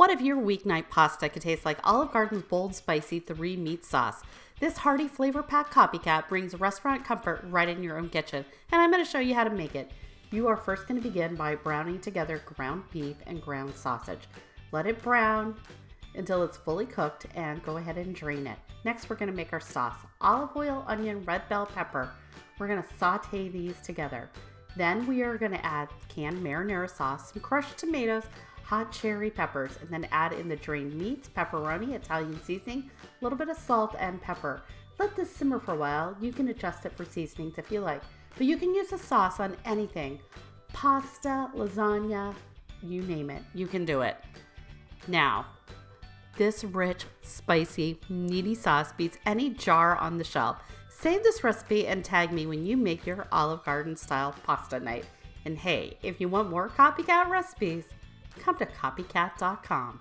What if your weeknight pasta could taste like Olive Garden's bold, spicy 3-meat sauce? This hearty flavor-packed copycat brings restaurant comfort right in your own kitchen, and I'm going to show you how to make it. You are first going to begin by browning together ground beef and ground sausage. Let it brown until it's fully cooked and go ahead and drain it. Next, we're going to make our sauce. Olive oil, onion, red bell pepper. We're going to saute these together. Then we are going to add canned marinara sauce, some crushed tomatoes, hot cherry peppers, and then add in the drained meats, pepperoni, Italian seasoning, a little bit of salt and pepper. Let this simmer for a while. You can adjust it for seasonings if you like, but you can use the sauce on anything. Pasta, lasagna, you name it, you can do it. Now, this rich, spicy, meaty sauce beats any jar on the shelf. Save this recipe and tag me when you make your Olive Garden style pasta night. And hey, if you want more copycat recipes, come to copycat.com.